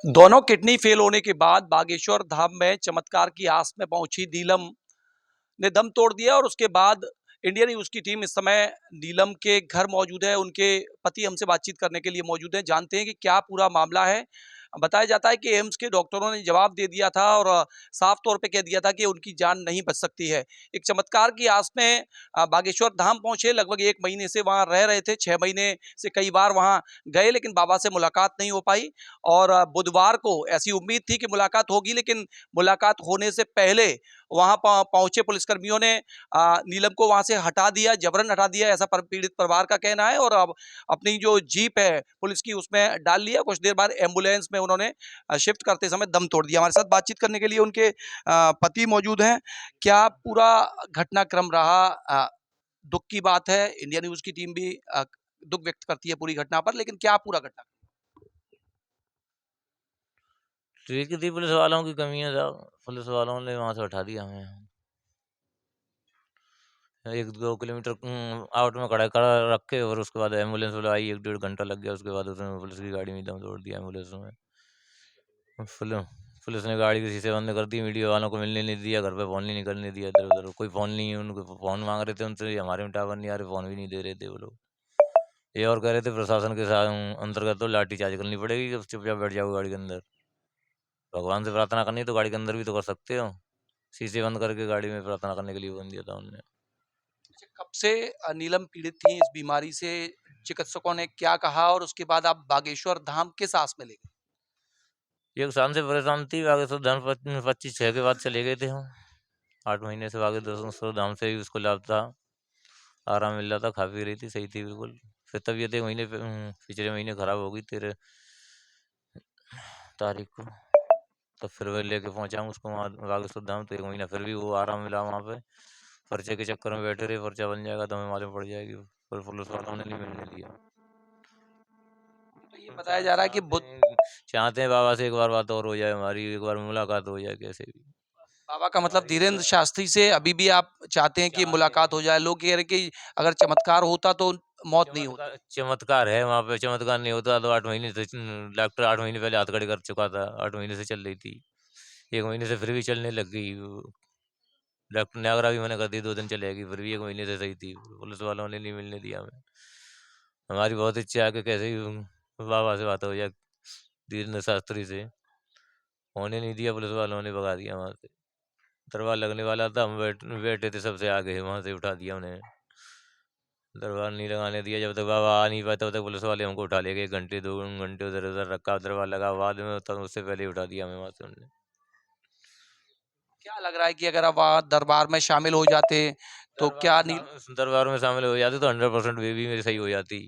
दोनों kidney fail होने के बाद बागेश्वर धाम में चमत्कार की आस में पहुंची नीलम ने दम तोड़ दिया और उसके बाद इंडियन न्यूज की टीम इस समय नीलम के घर मौजूद है। उनके पति हमसे बातचीत करने के लिए मौजूद हैं। जानते हैं कि क्या पूरा मामला है। बताया जाता है कि एम्स के डॉक्टरों ने जवाब दे दिया था और साफ तौर पे कह दिया था कि उनकी जान नहीं बच सकती है। एक चमत्कार की आस में बागेश्वर धाम पहुंचे। लगभग 1 महीने से वहां रह रहे थे। 6 महीने से कई बार वहां गए, लेकिन बाबा से मुलाकात नहीं हो पाई। और बुधवार को ऐसी उम्मीद थी कि मुलाकात होगी, लेकिन मुलाकात होने से पहले वहां पहुंचे पुलिसकर्मियों ने नीलम को वहां से हटा दिया, जबरन हटा दिया, ऐसा पीड़ित परिवार का कहना है। और अब अपनी जो जीप है पुलिस की उसमें डाल लिया। कुछ देर बाद एम्बुलेंस में उन्होंने शिफ्ट करते समय दम तोड़ दिया। हमारे साथ बातचीत करने के लिए उनके पति मौजूद हैं। क्या पूरा घटनाक्रम रहा? दुख की बात है। इंडिया न्यूज की टीम भी दुख व्यक्त करती है पूरी घटना पर, लेकिन क्या पूरा घटना? ठीक थी, पुलिस वालों की कमी है साहब। पुलिस वालों ने वहां से उठा दिया हमें। 1-2 किलोमीटर आउट में खड़ा खड़ा रख के, और उसके बाद एम्बुलेंस वाला आई। 1-1.5 घंटा लग गया। उसके बाद उसने पुलिस की गाड़ी में दम तोड़ दिया एम्बुलेंस में। पुलिस पुलिस ने गाड़ी के शीशे बंद कर दी। मीडिया वालों को मिलने नहीं दिया, घर पे फोन नहीं निकलने दिया। इधर उधर कोई फोन नहीं है। उनको फोन मांग रहे थे उनसे, हमारे में टावर नहीं आ रहे, फोन भी नहीं दे रहे थे वो लोग। ये और कह रहे थे प्रशासन के साथ अंतर्गत तो लाठी चार्ज करनी पड़ेगी, कि चुपचाप बैठ जाओ गाड़ी के अंदर। भगवान से प्रार्थना करनी तो गाड़ी के अंदर भी तो कर सकते हो। शीशे बंद करके गाड़ी में प्रार्थना करने के लिए बोल दिया था उन्होंने। अच्छा, कब से नीलम पीड़ित थी इस बीमारी से? चिकित्सकों ने क्या कहा और उसके बाद आप बागेश्वर धाम किस आस में ले गए? एक साल से परेशान थी। आगे तो धन 25/6 के बाद चले गए थे हम। 8 महीने से आगे 10 धाम से ही उसको लाभ था, आराम मिल रहा था, खा पी रही थी, सही थी बिल्कुल। फिर तबीयत 1 महीने पिछले महीने खराब हो गई 13 तारीख को। तो फिर मैं लेके पहुंचा हूँ उसको वहाँ बागेश्वर धाम। तो 1 महीना फिर भी वो आराम मिला वहाँ पे। पर्चे के चक्कर में बैठे रहे, पर्चा बन जाएगा तो हमें मालूम पड़ जाएगी, पर पुलिस वालों ने नहीं मिलने दिया। तो ये बताया जा रहा है कि बुध चाहते हैं बाबा से एक बार बात और हो जाए हमारी, एक बार मुलाकात हो जाए कैसे भी। बाबा का मतलब धीरेन्द्र शास्त्री से अभी भी आप चाहते हैं कि चाहते मुलाकात हो हैं। जाए? लोग कह रहे हैं कि अगर चमत्कार होता तो मौत नहीं होती। चमत्कार है वहाँ पे। चमत्कार नहीं होता तो 8 महीने से डॉक्टर 8 महीने पहले हाथ खड़े कर चुका था। 8 महीने से चल रही थी। 1 महीने से फिर भी चलने लग गई। डॉक्टर ने आगरा भी मना कर दी 2 दिन चलेगी, फिर भी 1 महीने से सही थी। पुलिस वालों ने नहीं मिलने दिया हमें। हमारी बहुत इच्छा है कि कैसे ही बाबा से बात हो जाए, धीरेन्द्र शास्त्री से। होने नहीं दिया, पुलिस वालों ने भगा दिया वहाँ से। दरबार लगने वाला था, हम बैठे थे सबसे आगे, वहाँ से उठा दिया उन्हें। दरबार नहीं लगाने दिया। जब तक बाबा आ नहीं पाए तब तक पुलिस वाले हमको उठा ले गए। 1-2 घंटे उधर उधर रखा, दरबार लगा बाद में, तब उससे पहले ही उठा दिया हमें वहाँ से उन्होंने। क्या लग रहा है कि अगर आप वहाँ दरबार में शामिल हो जाते तो क्या नहीं? दरबार में शामिल हो जाते तो 100% बेबी मेरी सही हो जाती।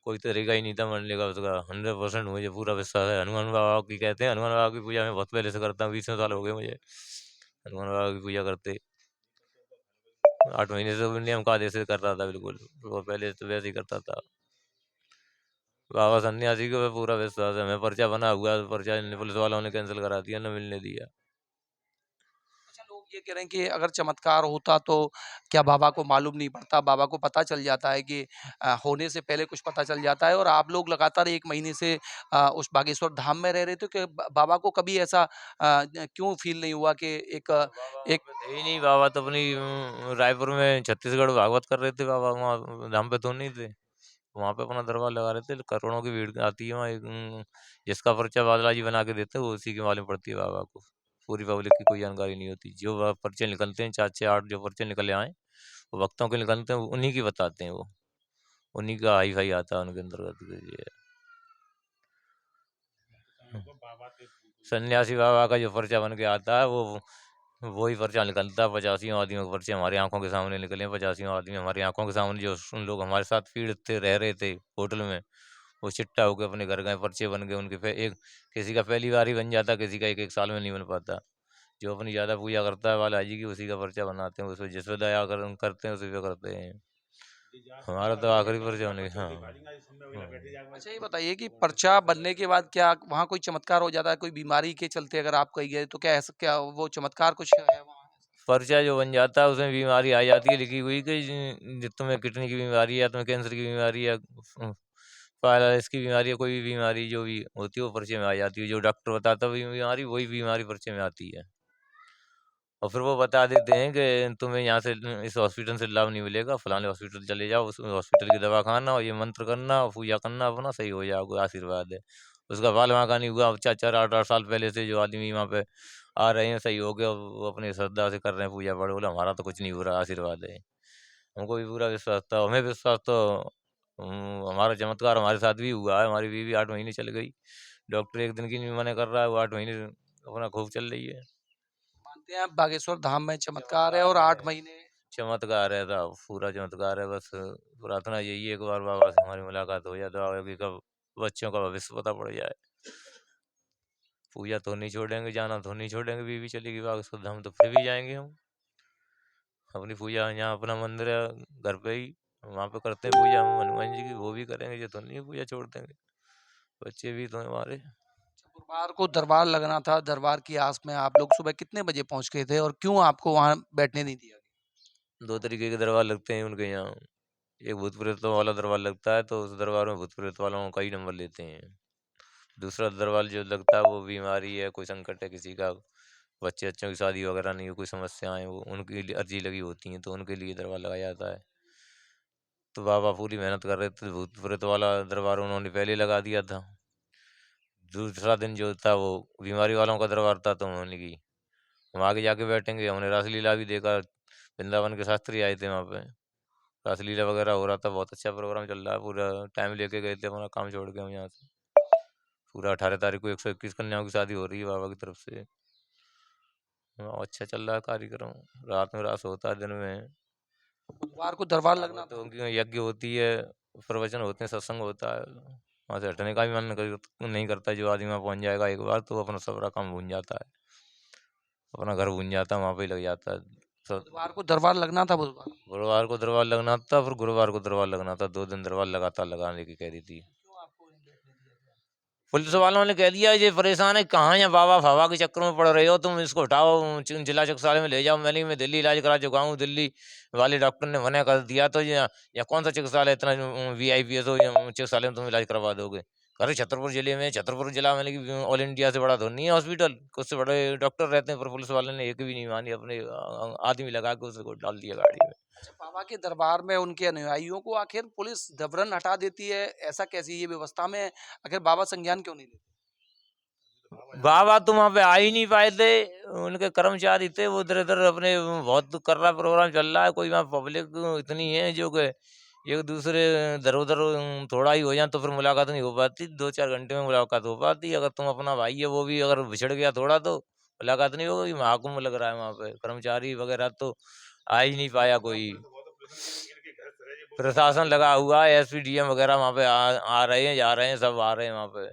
कोई तरीका ही नहीं था मरने का उसका। 100% मुझे पूरा विश्वास है। हनुमान बाबा की कहते हैं, हनुमान बाबा की पूजा मैं बहुत पहले से करता हूँ। 20 साल हो गए मुझे हनुमान बाबा की पूजा करते। 8 महीने से वो नियम कायदे से कर रहा था बिल्कुल। वो पहले तो वैसे ही करता था। बाबा सन्यासी को पूरा विश्वास है। मैं पर्चा बना हुआ, पर्चा पुलिस वालों ने कैंसिल करा दिया, न मिलने दिया। अच्छा, लोग ये कह रहे हैं कि अगर चमत्कार होता तो क्या बाबा को मालूम नहीं पड़ता? बाबा को पता चल जाता है कि होने से पहले कुछ पता चल जाता है। और आप लोग लगातार 1 महीने से उस बागेश्वर धाम में रह रहे थे, कि बाबा को कभी ऐसा क्यों फील नहीं हुआ कि एक बाबा वहाँ एक पे थे ही नहीं। बाबा तो अपनी रायपुर में छत्तीसगढ़ भागवत कर रहे थे। बाबा वहाँ धाम पे तो नहीं थे। वहाँ पे अपना दरबार लगा रहे थे। करोड़ों की भीड़ आती है वहाँ। जिसका पर्चा बादला जी बना के देते हैं, वो उसी की मालूम पड़ती है बाबा को। पूरी पब्लिक की कोई जानकारी नहीं होती। जो पर्चे निकलते हैं 4-6-8 जो पर्चे निकले आए, वो भक्तों के निकलते हैं, वो उन्हीं की बताते हैं। वो उन्हीं का हाई फाई आता है उनके अंतर्गत। ये सन्यासी बाबा का जो पर्चा बन के आता है, वो वही पर्चा निकलता है। 85 आदमियों के पर्चे हमारी आंखों के सामने निकले। 85 आदमी हमारी आंखों के सामने, जो उन लोग हमारे साथ पीड़ित थे, रह रहे थे होटल में, वो चिट्टा होकर अपने घर गए, पर्चे बन गए उनके। एक किसी का पहली बार ही बन जाता, किसी का 1-1 साल में नहीं बन पाता। जो अपनी ज़्यादा पूजा करता है बालाजी की, उसी का पर्चा बनाते हैं। उसमें जिस पे दया करते हैं उसी पे करते हैं। हमारा तो आखिरी पर्चा होने। हाँ, अच्छा, ये बताइए कि पर्चा बनने के बाद क्या वहाँ कोई चमत्कार हो जाता है? कोई बीमारी के चलते अगर आप कहीं गए तो क्या ऐसा, क्या वो चमत्कार कुछ है वहाँ? पर्चा जो बन जाता है उसमें बीमारी आ जाती है लिखी हुई कि तुम्हें किडनी की बीमारी है, या तुम्हें कैंसर की बीमारी है, पैरालिसिस की बीमारी है, कोई भी बीमारी जो भी होती है वो पर्चे में आ जाती है। जो डॉक्टर बताता है वही बीमारी, वही बीमारी पर्चे में आती है। और फिर वो बता देते हैं कि तुम्हें यहाँ से इस हॉस्पिटल से लाभ नहीं मिलेगा, फलाने हॉस्पिटल चले जाओ, उस हॉस्पिटल की दवा खाना और ये मंत्र करना और पूजा करना, अपना सही हो जाओगे, आशीर्वाद है। उसका बाल वहाँ का नहीं हुआ, 4-4 8-8 साल पहले से जो आदमी वहाँ पे आ रहे हैं सही हो गए, और वो अपनी श्रद्धा से कर रहे हैं पूजा पाठ। बोला हमारा तो कुछ नहीं हो रहा, आशीर्वाद है। हमको भी पूरा विश्वास था, हमें विश्वास तो हमारा चमत्कार हमारे साथ भी हुआ है। हमारी बीवी 8 महीने चल गई, डॉक्टर एक दिन की नहीं मना कर रहा है, वो 8 महीने अपना खूब चल रही है। मानते हैं आप बागेश्वर धाम में चमत्कार है और 8 महीने चमत्कार है साहब, पूरा चमत्कार है। बस प्रार्थना यही है, एक बार बाबा से हमारी मुलाकात हो जाए, तो आगे कब बच्चों का भविष्य पता पड़ जाए। पूजा तो नहीं छोड़ेंगे, जाना तो नहीं छोड़ेंगे, बीवी चलेगी बागेश्वर धाम तो फिर भी जाएंगे हम। अपनी पूजा यहाँ अपना मंदिर है घर पे ही, वहाँ पे करते हैं पूजा हम हनुमान जी की, वो भी करेंगे, ये तो नहीं पूजा छोड़ देंगे। बच्चे भी तो हैं हमारे। गुरुवार को दरबार लगना था, दरबार की आस में आप लोग सुबह कितने बजे पहुंच गए थे और क्यों आपको वहां बैठने नहीं दिया गया? 2 तरीके के दरबार लगते हैं उनके यहाँ। एक भूत प्रेतों वाला दरबार लगता है, तो उस दरबार में भूत प्रेत वालों का ही नंबर लेते हैं। दूसरा दरबार जो लगता है वो बीमारी है, कोई संकट है किसी का, बच्चे बच्चों की शादी वगैरह नहीं हो, कोई समस्याएं वो उनके लिए अर्जी लगी होती हैं, तो उनके लिए दरबार लगाया जाता है। तो बाबा पूरी मेहनत कर रहे थे, भूत प्रेत वाला दरबार उन्होंने पहले लगा दिया था। दूसरा दिन जो था वो बीमारी वालों का दरबार था, तो उन्होंने की हम आगे जाके बैठेंगे। हमने रासलीला भी देखा, वृंदावन के शास्त्री आए थे वहाँ पे, रासलीला वगैरह हो रहा था, बहुत अच्छा प्रोग्राम चल रहा है। पूरा टाइम लेके गए थे अपना काम छोड़ के हम यहाँ से। पूरा 18 तारीख को 121 कन्याओं की शादी हो रही है बाबा की तरफ से। हाँ, अच्छा चल रहा है कार्यक्रम, रात में रास होता है, दिन में बुधवार को दरबार लगना भागवतों था। की यज्ञ होती है, प्रवचन होते हैं, सत्संग होता है। वहाँ से हटने का भी मन नहीं करता। जो आदमी वहाँ पहुँच जाएगा एक बार, तो अपना सारा काम भूल जाता है, अपना घर भूल जाता है, वहाँ पे ही लग जाता है सब। बुधवार को दरबार लगना था बुधवार को। गुरुवार को दरबार लगना था, फिर गुरुवार को दरबार लगना था, 2 दिन दरबार लगातार लगाने की कह रही थी। क्यों आपको नहीं बैठने दिया गया? पुलिस वालों ने कह दिया ये परेशान है, कहाँ या बाबा फावा के चक्कर में पड़ रहे हो तुम, इसको उठाओ जिला चिकित्सालय में ले जाओ। मैंने मैं दिल्ली इलाज करा चुका हूँ, दिल्ली वाले डॉक्टर ने मना कर दिया, तो या कौन सा चिकित्सालय इतना VIP है, तो चिकित्सालय में तुम इलाज करवा दोगे। अरे छतरपुर जिले में, छतरपुर जिला मैंने कि ऑल इंडिया से बड़ा तो नहीं है हॉस्पिटल, उससे बड़े डॉक्टर रहते हैं, पर पुलिस वाले ने एक भी नहीं मानी, अपने आदमी लगा के उसको डाल दिया गाड़ी में। अच्छा, बाबा के दरबार में उनके अनुयायियों को आखिर पुलिस जबरन हटा देती है, ऐसा कैसी ये व्यवस्था में आखिर बाबा संज्ञान क्यों नहीं लेते? बाबा तो वहाँ पे आ ही नहीं पाए थे, उनके कर्मचारी थे, वो इधर इधर अपने बहुत कर रहा प्रोग्राम चल रहा है, कोई वहाँ पब्लिक इतनी है जो कि एक दूसरे इधर उधर थोड़ा ही हो जाए तो फिर मुलाकात नहीं हो पाती, 2-4 घंटे में मुलाकात हो पाती। अगर तुम अपना भाई है वो भी अगर बिछड़ गया थोड़ा, तो मुलाकात नहीं होगी। महाकुंभ लग रहा है वहाँ पे, कर्मचारी वगैरह तो आ ही नहीं पाया कोई। प्रशासन लगा हुआ है, SP DM वगैरह वहाँ पे आ रहे हैं, जा रहे हैं, सब आ रहे हैं वहाँ पे।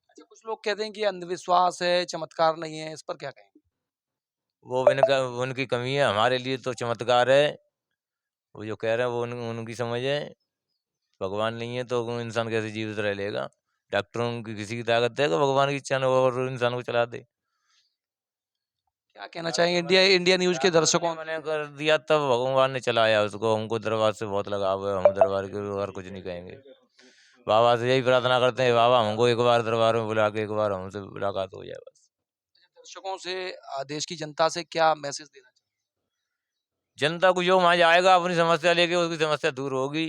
अच्छा, कुछ लोग कहते हैं कि अंधविश्वास है, चमत्कार नहीं है, इस पर क्या कहेंगे? वो उनकी कमी है, हमारे लिए तो चमत्कार है। वो जो कह रहे हैं वो उनकी समझ है। भगवान नहीं है तो वो इंसान कैसे जीवित रह लेगा। डॉक्टरों की किसी की ताकत है कि भगवान की इच्छा ने वो और इंसान को चला दे। क्या कहना चाहेंगे इंडिया इंडिया न्यूज के डॉक्टरों ने दर्शकों? मना कर दिया तब भगवान ने चलाया उसको। हमको दरबार से बहुत लगाव है, हम दरबार के और कुछ नहीं कहेंगे। बाबा से यही प्रार्थना करते हैं, बाबा हमको एक बार दरबार में बुला के एक बार हमसे मुलाकात हो जाए बस। दर्शकों से देश की जनता से क्या मैसेज देना चाहिए? जनता को जो वहाँ जाएगा अपनी समस्या लेके, उसकी समस्या दूर होगी,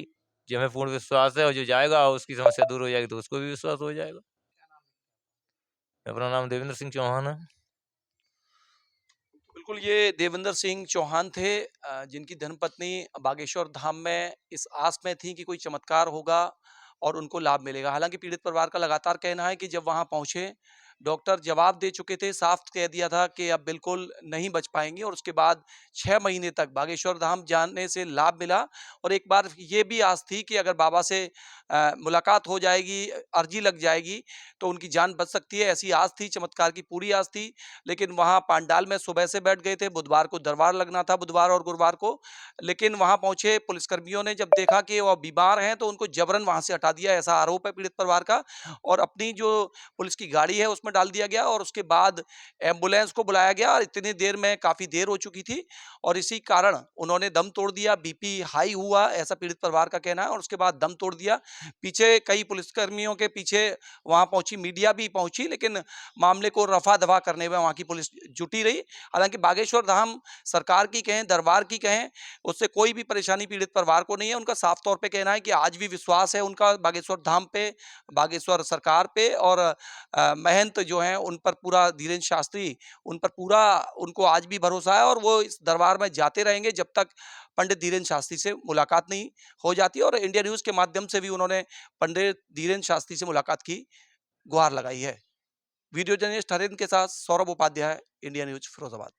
जो हमें पूर्ण विश्वास है। और जो जाएगा उसकी समस्या दूर हो जाएगी तो उसको भी विश्वास हो जाएगा। अपना नाम देवेंद्र सिंह चौहान है। बिल्कुल, ये देवेंद्र सिंह चौहान थे, जिनकी धर्मपत्नी बागेश्वर धाम में इस आस में थी कि कोई चमत्कार होगा और उनको लाभ मिलेगा। हालांकि पीड़ित परिवार का लगातार कहना है कि जब वहां पहुंचे, डॉक्टर जवाब दे चुके थे, साफ कह दिया था कि अब बिल्कुल नहीं बच पाएंगे, और उसके बाद 6 महीने तक बागेश्वर धाम जाने से लाभ मिला। और एक बार ये भी आस थी कि अगर बाबा से मुलाकात हो जाएगी, अर्जी लग जाएगी, तो उनकी जान बच सकती है, ऐसी आस थी, चमत्कार की पूरी आस थी। लेकिन वहाँ पांडाल में सुबह से बैठ गए थे, बुधवार को दरबार लगना था, बुधवार और गुरुवार को। लेकिन वहाँ पहुँचे पुलिसकर्मियों ने जब देखा कि वो बीमार हैं, तो उनको जबरन वहाँ से हटा दिया, ऐसा आरोप है पीड़ित परिवार का। और अपनी जो पुलिस की गाड़ी है उसमें में डाल दिया गया और उसके बाद एम्बुलेंस को बुलाया गया और इतनी देर में काफ़ी देर हो चुकी थी और इसी कारण उन्होंने दम तोड़ दिया, बीपी हाई हुआ, ऐसा पीड़ित परिवार का कहना है और उसके बाद दम तोड़ दिया। पीछे कई पुलिसकर्मियों के पीछे वहाँ पहुँची, मीडिया भी पहुँची, लेकिन मामले को रफ़ा-दफ़ा करने में वहाँ की पुलिस जुटी रही। हालाँकि बागेश्वर धाम सरकार की कहें, दरबार की कहें, उससे कोई भी परेशानी पीड़ित परिवार को नहीं है। उनका साफ तौर पे कहना है कि आज भी विश्वास है उनका बागेश्वर धाम पे, बागेश्वर सरकार पे और महंत जो हैं उन पर पूरा धीरेन्द्र शास्त्री, उन पर पूरा उनको आज भी भरोसा है और वो इस दरबार में जाते रहेंगे जब तक पंडित धीरेन्द्र शास्त्री से मुलाकात नहीं हो जाती और इंडिया न्यूज़ के माध्यम से भी उन्होंने पंडित धीरेन्द्र शास्त्री से मुलाकात की गुहार लगाई है। वीडियो जर्नलिस्ट हरेंद्र के साथ सौरभ उपाध्याय, इंडिया न्यूज़ फिरोजाबाद।